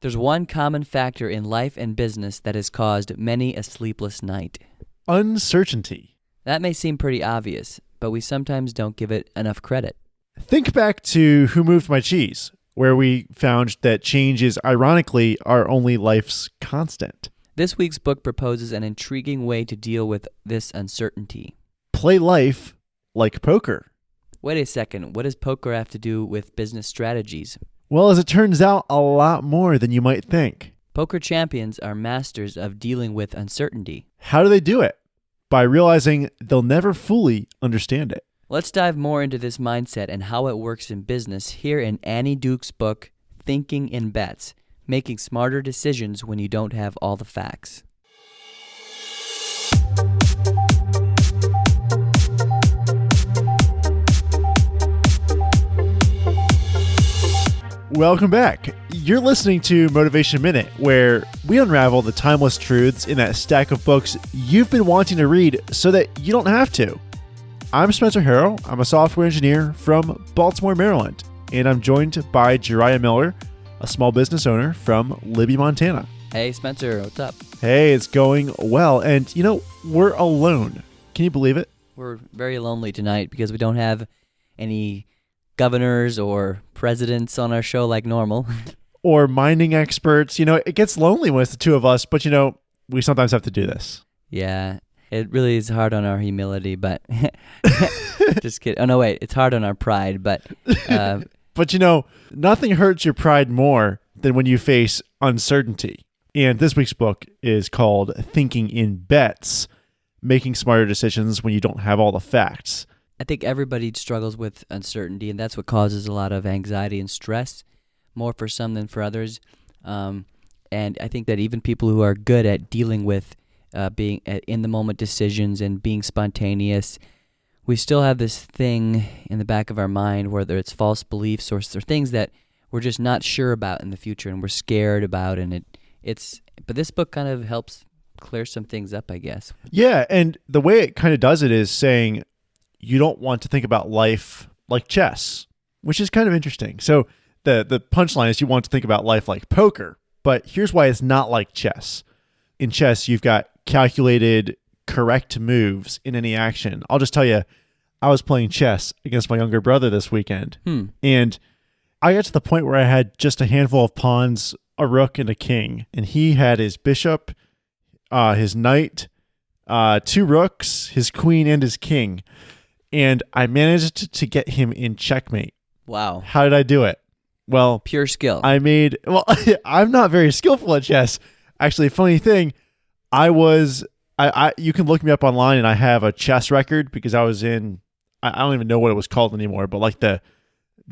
There's one common factor in life and business that has caused many a sleepless night. Uncertainty. That may seem pretty obvious, but we sometimes don't give it enough credit. Think back to Who Moved My Cheese, where we found that change is, ironically, our only life's constant. This week's book proposes an intriguing way to deal with this uncertainty. Play life like poker. Wait a second, what does poker have to do with business strategies? Well, as it turns out, a lot more than you might think. Poker champions are masters of dealing with uncertainty. How do they do it? By realizing they'll never fully understand it. Let's dive more into this mindset and how it works in business here in Annie Duke's book, Thinking in Bets, Making Smarter Decisions When You Don't Have All the Facts. Welcome back. You're listening to Motivation Minute, where we unravel the timeless truths in that stack of books you've been wanting to read so that you don't have to. I'm Spencer Harrell. I'm a software engineer from Baltimore, Maryland, and I'm joined by Jariah Miller, a small business owner from Libby, Montana. Hey, Spencer, what's up? Hey, it's going well. And, we're alone. Can you believe it? We're very lonely tonight because we don't have any governors or presidents on our show like normal. Or mining experts. It gets lonely when it's the two of us, but, we sometimes have to do this. Yeah, it really is hard on our humility, but just kidding. Oh, no, wait, it's hard on our pride, but... But, nothing hurts your pride more than when you face uncertainty. And this week's book is called Thinking in Bets, Making Smarter Decisions When You Don't Have All the Facts. I think everybody struggles with uncertainty, and that's what causes a lot of anxiety and stress, more for some than for others. And I think that even people who are good at dealing with being in-the-moment decisions and being spontaneous, we still have this thing in the back of our mind, whether it's false beliefs or things that we're just not sure about in the future and we're scared about. And but this book kind of helps clear some things up, I guess. Yeah, and the way it kind of does it is saying you don't want to think about life like chess, which is kind of interesting. So the punchline is you want to think about life like poker, but here's why it's not like chess. In chess, you've got calculated, correct moves in any action. I'll just tell you, I was playing chess against my younger brother this weekend, and I got to the point where I had just a handful of pawns, a rook, and a king, and he had his bishop, his knight, 2 rooks, his queen, and his king. And I managed to get him in checkmate. Wow. How did I do it? Well, pure skill. I'm not very skillful at chess. Actually, funny thing, you can look me up online and I have a chess record because I was in, I don't even know what it was called anymore, but like the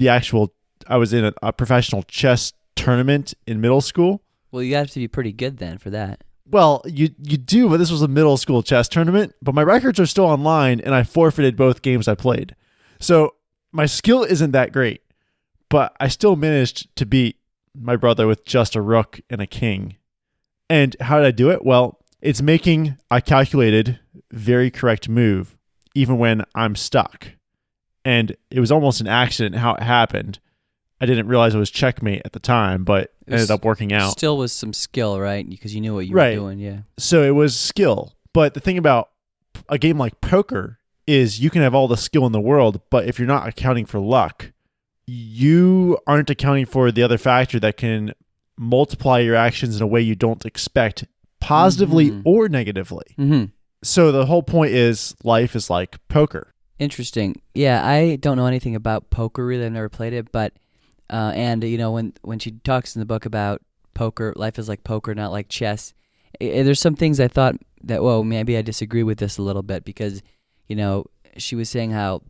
actual, I was in a professional chess tournament in middle school. Well, you have to be pretty good then for that. Well, you do, but this was a middle school chess tournament, but my records are still online and I forfeited both games I played. So my skill isn't that great, but I still managed to beat my brother with just a rook and a king. And how did I do it? Well, it's making a calculated, very correct move, even when I'm stuck. And it was almost an accident how it happened. I didn't realize it was checkmate at the time, but it ended up working out. Still was some skill, right? Because you knew what you were doing, yeah. So it was skill. But the thing about a game like poker is you can have all the skill in the world, but if you're not accounting for luck, you aren't accounting for the other factor that can multiply your actions in a way you don't expect, positively or negatively. Mm-hmm. So the whole point is life is like poker. Interesting. Yeah, I don't know anything about poker really. I've never played it, but and when she talks in the book about poker, life is like poker, not like chess. There's some things I thought that, maybe I disagree with this a little bit because, she was saying how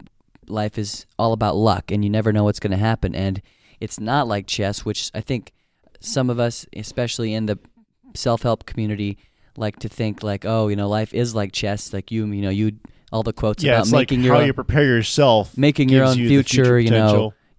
life is all about luck and you never know what's going to happen. And it's not like chess, which I think some of us, especially in the self-help community, like to think like, life is like chess. Like you all the quotes about making like how you prepare yourself, making your own future,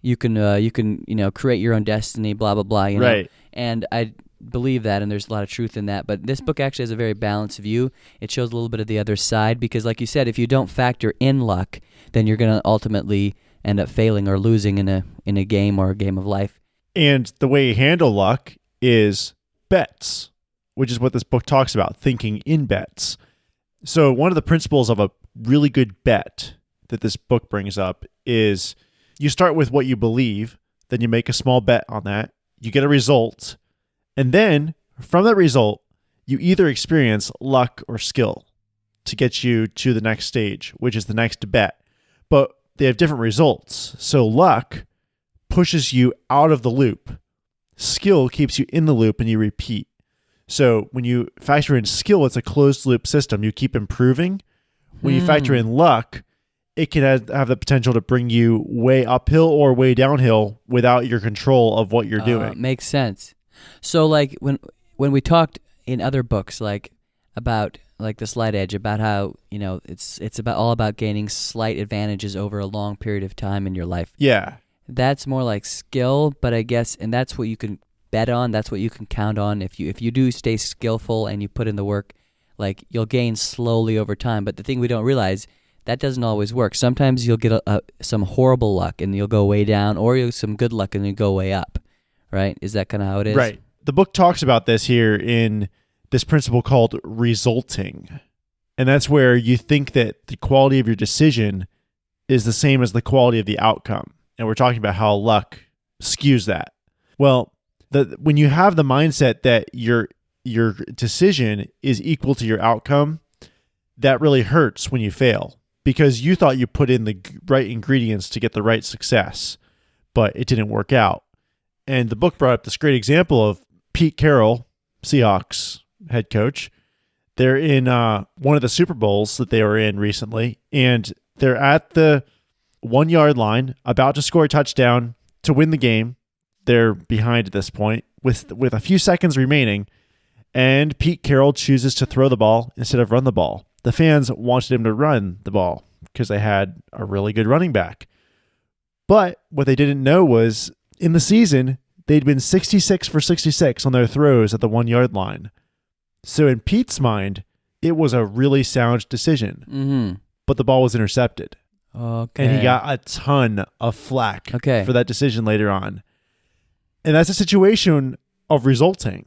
you can create your own destiny, blah, blah, blah, right. And I believe that, and there's a lot of truth in that. But this book actually has a very balanced view. It shows a little bit of the other side because, like you said, if you don't factor in luck, then you're going to ultimately end up failing or losing in a game or a game of life. And the way you handle luck is bets, which is what this book talks about, thinking in bets. So one of the principles of a really good bet that this book brings up is you start with what you believe, then you make a small bet on that, you get a result, and then from that result, you either experience luck or skill to get you to the next stage, which is the next bet. But they have different results. So luck pushes you out of the loop. Skill keeps you in the loop and you repeat. So when you factor in skill, it's a closed loop system. You keep improving. When you factor in luck, it can have the potential to bring you way uphill or way downhill without your control of what you're doing. Makes sense. So like when we talked in other books, like about like The Slight Edge, about how, you know, it's about all about gaining slight advantages over a long period of time in your life. Yeah. That's more like skill, but I guess, and that's what you can bet on. That's what you can count on. If you do stay skillful and you put in the work, like you'll gain slowly over time. But the thing we don't realize, that doesn't always work. Sometimes you'll get some horrible luck and you'll go way down, or you'll some good luck and you go way up. Right? Is that kind of how it is? Right. The book talks about this here in this principle called resulting. And that's where you think that the quality of your decision is the same as the quality of the outcome. And we're talking about how luck skews that. Well, when you have the mindset that your decision is equal to your outcome, that really hurts when you fail, because you thought you put in the right ingredients to get the right success, but it didn't work out. And the book brought up this great example of Pete Carroll, Seahawks head coach. They're in one of the Super Bowls that they were in recently, and they're at the 1 yard line, about to score a touchdown to win the game. They're behind at this point with a few seconds remaining, and Pete Carroll chooses to throw the ball instead of run the ball. The fans wanted him to run the ball because they had a really good running back. But what they didn't know was in the season, they'd been 66 for 66 on their throws at the 1 yard line. So in Pete's mind, it was a really sound decision, but the ball was intercepted. Okay. And he got a ton of flack for that decision later on. And that's a situation of resulting.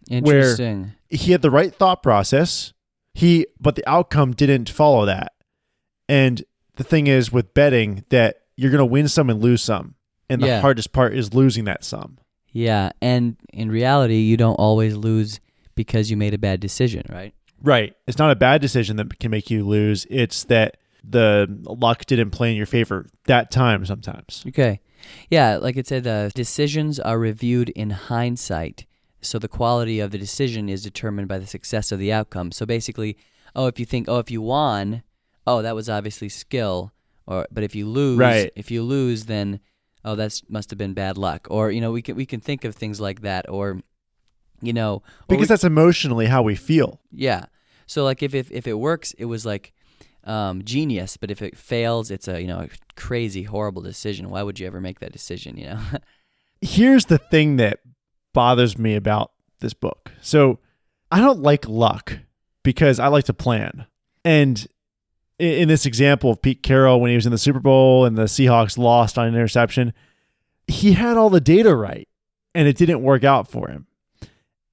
Interesting. Where he had the right thought process, but the outcome didn't follow that. And the thing is with betting that you're going to win some and lose some. And the hardest part is losing that sum. Yeah. And in reality, you don't always lose because you made a bad decision, right? Right. It's not a bad decision that can make you lose. It's that the luck didn't play in your favor that time sometimes. Okay. Yeah, like it said, decisions are reviewed in hindsight. So the quality of the decision is determined by the success of the outcome. So basically, if you won, that was obviously skill. But if you lose, then that must have been bad luck. Or we can think of things like that. Or because that's emotionally how we feel. Yeah. So like if it works, it was like genius. But if it fails, it's a crazy, horrible decision. Why would you ever make that decision? Here's the thing that bothers me about this book. So I don't like luck because I like to plan. And in this example of Pete Carroll, when he was in the Super Bowl and the Seahawks lost on an interception, he had all the data right and it didn't work out for him.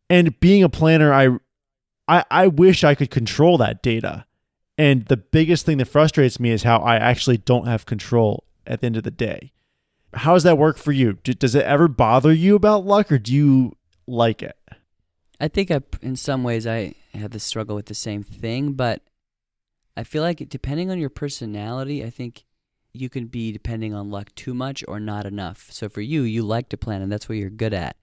And being a planner, I wish I could control that data. And the biggest thing that frustrates me is how I actually don't have control at the end of the day. How does that work for you? Does it ever bother you about luck, or do you like it? I think in some ways I have this struggle with the same thing, but I feel like depending on your personality, I think you can be depending on luck too much or not enough. So for you like to plan, and that's what you're good at.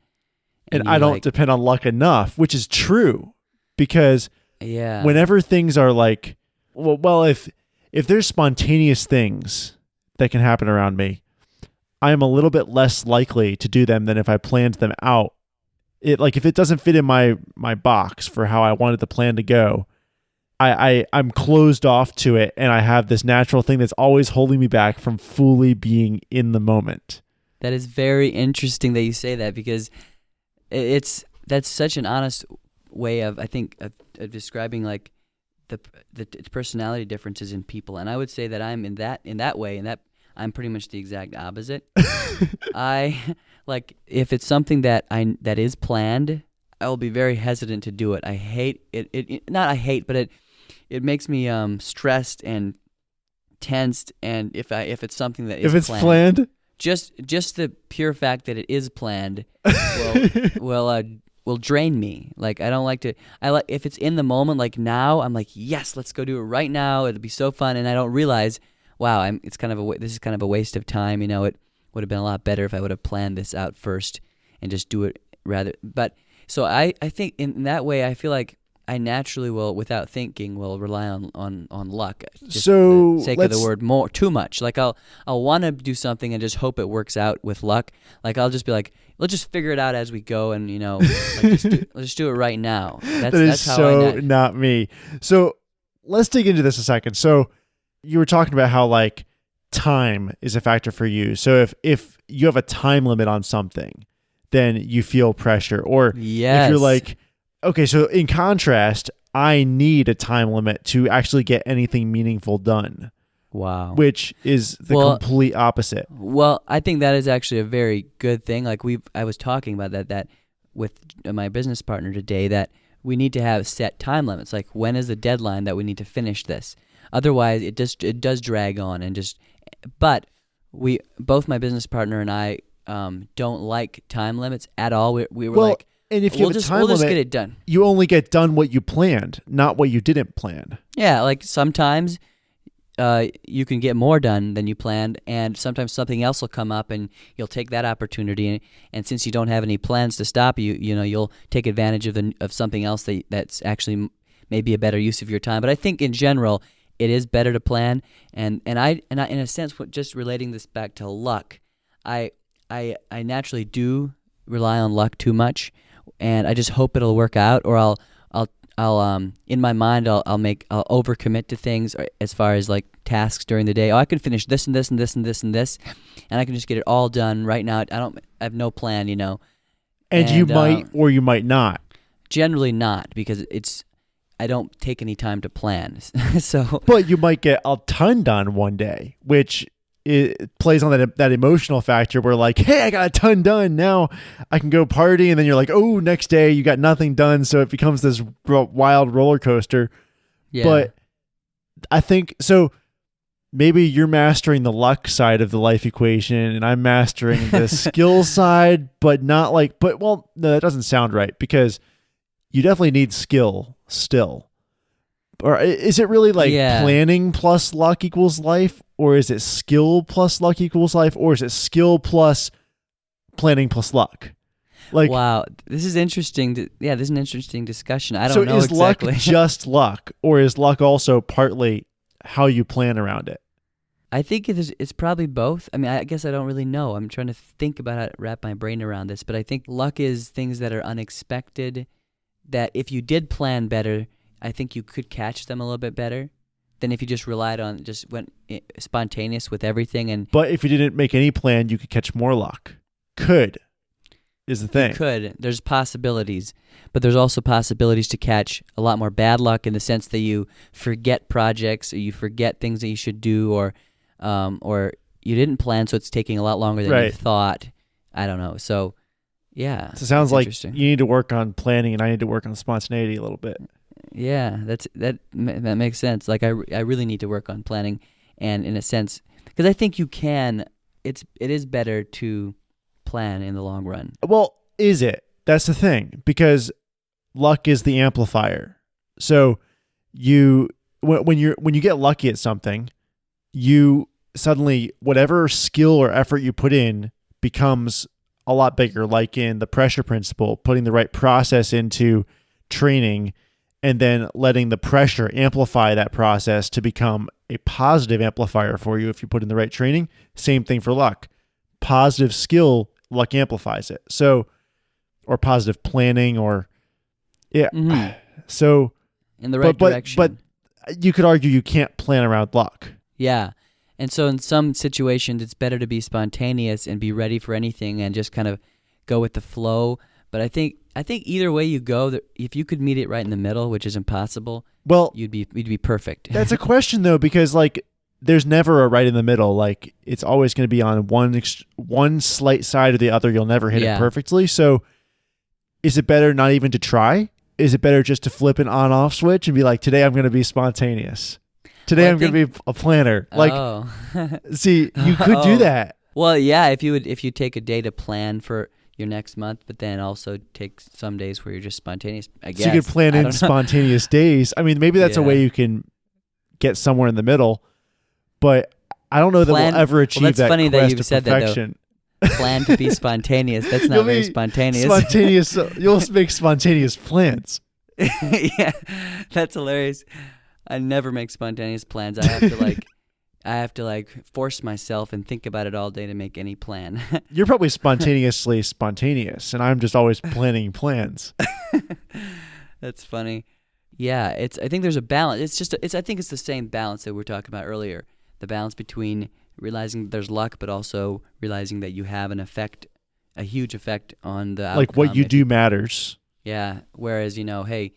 And I don't depend on luck enough, which is true, because whenever things are like, well, if there's spontaneous things that can happen around me, I am a little bit less likely to do them than if I planned them out. If it doesn't fit in my box for how I wanted the plan to go, I'm closed off to it, and I have this natural thing that's always holding me back from fully being in the moment. That is very interesting that you say that, because that's such an honest way of, I think, of describing like the personality differences in people. And I would say that I'm in that way, and that I'm pretty much the exact opposite. I like if it's something that is planned, I will be very hesitant to do it. I hate it not I hate, but it makes me stressed and tensed, and if it's something that is if it's planned, just the pure fact that it is planned will drain me. Like I don't like to. I like if it's in the moment, like now. I'm like, yes, let's go do it right now. It'll be so fun, and I don't realize, wow, this is kind of a waste of time. It would have been a lot better if I would have planned this out first and just do it rather. But so I think in that way, I feel like I naturally will, without thinking, will rely on luck. Just so for the sake of the word, more too much. Like I'll want to do something and just hope it works out with luck. Like I'll just be like, let's just figure it out as we go, and let's just do it right now. That's how so not me. So let's dig into this a second. So you were talking about how like time is a factor for you. So if you have a time limit on something, then you feel pressure. Or yes. if you're like, okay, so in contrast, I need a time limit to actually get anything meaningful done. Wow. Which is the complete opposite. Well, I think that is actually a very good thing. Like I was talking about that with my business partner today, that we need to have set time limits. Like when is the deadline that we need to finish this? Otherwise, it does drag on and just. But both my business partner and I don't like time limits at all. We were like. And if you have a time limit, we'll just get it done. You only get done what you planned, not what you didn't plan. Yeah, like sometimes you can get more done than you planned, and sometimes something else will come up, and you'll take that opportunity. And since you don't have any plans to stop you, you'll take advantage of something else that's actually maybe a better use of your time. But I think in general, it is better to plan. And I in a sense, just relating this back to luck, I naturally do rely on luck too much. And I just hope it'll work out, or I'll in my mind I'll overcommit to things as far as like tasks during the day. Oh, I can finish this and this and this and this and this, and I can just get it all done right now. I have no plan, And you might or you might not. Generally not, because I don't take any time to plan. So, but you might get a ton done one day, which it plays on that emotional factor where like, hey, I got a ton done. Now I can go party. And then you're like, oh, next day you got nothing done. So it becomes this wild roller coaster. Yeah. But I think so. Maybe you're mastering the luck side of the life equation and I'm mastering the skill side, but not like, no, that doesn't sound right, because you definitely need skill still. Or is it really like planning plus luck equals life? Or is it skill plus luck equals life? Or is it skill plus planning plus luck? Like, wow, this is interesting. This is an interesting discussion. I don't know exactly. So is luck just luck? Or is luck also partly how you plan around it? I think it's probably both. I mean, I guess I don't really know. I'm trying to think about how to wrap my brain around this. But I think luck is things that are unexpected, that if you did plan better, I think you could catch them a little bit better than if you just went spontaneous with everything. But if you didn't make any plan, you could catch more luck. Could is the thing. You could. There's possibilities, but there's also possibilities to catch a lot more bad luck in the sense that you forget projects, or you forget things that you should do, or you didn't plan, so it's taking a lot longer than you thought. I don't know. So, yeah. So it sounds like you need to work on planning, and I need to work on spontaneity a little bit. Yeah, that makes sense. Like I really need to work on planning, and in a sense, because I think you can. It is better to plan in the long run. Well, is it? That's the thing, because luck is the amplifier. So when you get lucky at something, you suddenly, whatever skill or effort you put in becomes a lot bigger. Like in the pressure principle, putting the right process into training, and then letting the pressure amplify that process to become a positive amplifier for you if you put in the right training. Same thing for luck. Positive skill, luck amplifies it. So, or positive planning, or So in the right direction. But you could argue you can't plan around luck. Yeah. And so in some situations, it's better to be spontaneous and be ready for anything and just kind of go with the flow. But I think either way you go, if you could meet it right in the middle, which is impossible, well, you'd be perfect. That's a question though, because like there's never a right in the middle. Like it's always going to be on one slight side or the other. You'll never hit it perfectly. So is it better not even to try? Is it better just to flip an on-off switch and be like, today I'm going to be spontaneous. Today I'm going to be a planner. Like, see, you could do that. Well, yeah, if you take a day to plan for your next month, but then also take some days where you're just spontaneous, I guess. So you could plan in spontaneous days. I mean, maybe that's a way you can get somewhere in the middle, but I don't know that we'll ever achieve that. That's funny that you've said perfection. That, though. Plan to be spontaneous. That's not very spontaneous. You'll make spontaneous plans. Yeah, that's hilarious. I never make spontaneous plans. I have to force myself and think about it all day to make any plan. You're probably spontaneously spontaneous, and I'm just always planning plans. That's funny. Yeah, I think there's a balance. I think it's the same balance that we were talking about earlier. The balance between realizing there's luck, but also realizing that you have a huge effect on the outcome. Like what you do matters. Yeah. Whereas, hey,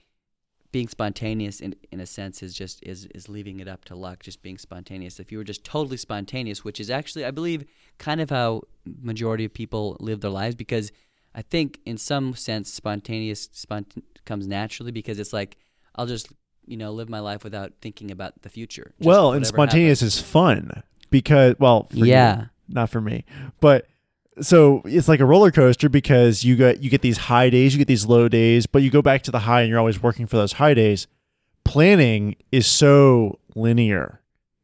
being spontaneous in a sense is leaving it up to luck, just being spontaneous. If you were just totally spontaneous, which is actually, I believe, kind of how majority of people live their lives, because I think in some sense spontaneous comes naturally, because it's like, I'll just, live my life without thinking about the future. And spontaneous is fun because, for you, not for me, but so it's like a roller coaster because you get these high days, you get these low days, but you go back to the high and you're always working for those high days. Planning is so linear.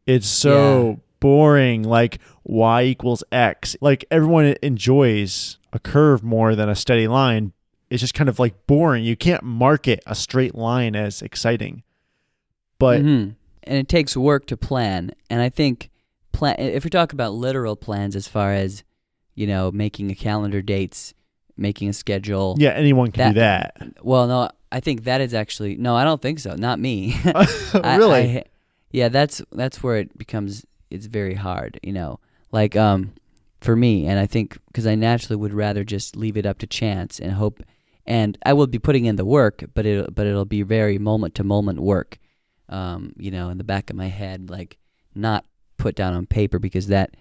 It's so boring. Like Y equals X. Like everyone enjoys a curve more than a steady line. It's just kind of like boring. You can't market a straight line as exciting. But and it takes work to plan. And I think if we talk about literal plans as far as, making a calendar dates, making a schedule. Yeah, anyone can do that. Well, no, I think that is actually, no, I don't think so. Not me. Really? That's where it's very hard, like, for me. And I think because I naturally would rather just leave it up to chance and hope, and I will be putting in the work, but it'll be very moment to moment work, in the back of my head, like not put down on paper, because that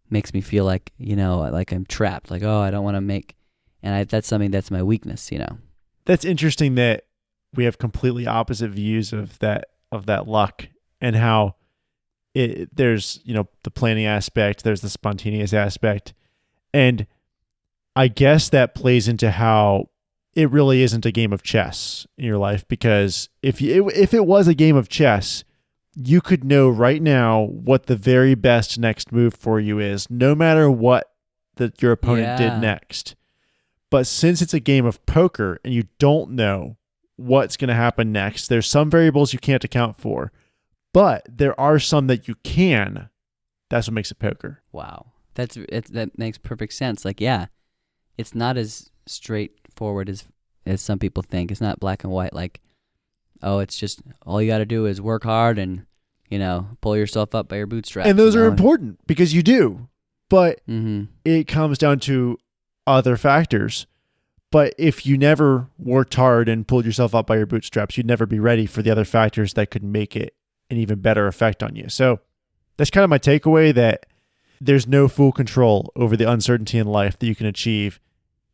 makes me feel like, like I'm trapped, like, I don't want to make, and that's something that's my weakness, That's interesting that we have completely opposite views of that luck, and how there's, the planning aspect, there's the spontaneous aspect. And I guess that plays into how it really isn't a game of chess in your life, because if it was a game of chess, you could know right now what the very best next move for you is, no matter what your opponent did next. But since it's a game of poker and you don't know what's going to happen next, there's some variables you can't account for, but there are some that you can. That's what makes it poker. Wow. That makes perfect sense. Like, it's not as straightforward as some people think. It's not black and white. Like, it's just all you got to do is work hard and, pull yourself up by your bootstraps. And those are important because you do, but it comes down to other factors. But if you never worked hard and pulled yourself up by your bootstraps, you'd never be ready for the other factors that could make it an even better effect on you. So that's kind of my takeaway, that there's no full control over the uncertainty in life that you can achieve.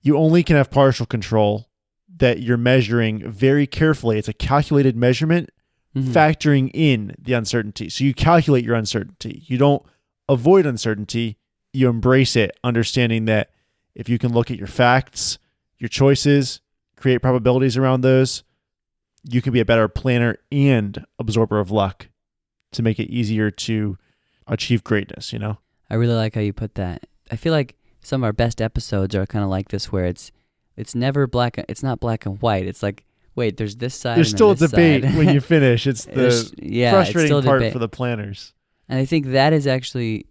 You only can have partial control that you're measuring very carefully. It's a calculated measurement, factoring in the uncertainty. So you calculate your uncertainty. You don't avoid uncertainty. You embrace it, understanding that if you can look at your facts, your choices, create probabilities around those, you can be a better planner and absorber of luck to make it easier to achieve greatness, I really like how you put that. I feel like some of our best episodes are kind of like this, where it's never it's not black and white. It's like, wait, there's this side. There's and still a this debate side. when you finish. It's the frustrating part for the planners. And I think that is actually,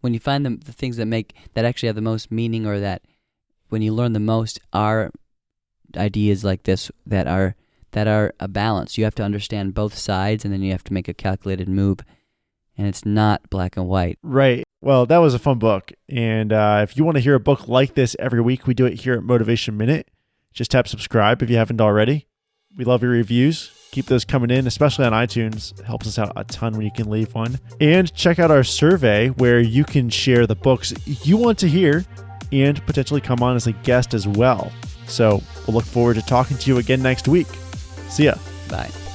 when you find the things that actually have the most meaning, or that when you learn the most, are ideas like this that are a balance. You have to understand both sides, and then you have to make a calculated move, and it's not black and white. Right. Well, that was a fun book. And if you want to hear a book like this every week, we do it here at Motivation Minute. Just tap subscribe if you haven't already. We love your reviews. Keep those coming in, especially on iTunes. It helps us out a ton when you can leave one. And check out our survey where you can share the books you want to hear and potentially come on as a guest as well. So we'll look forward to talking to you again next week. See ya. Bye.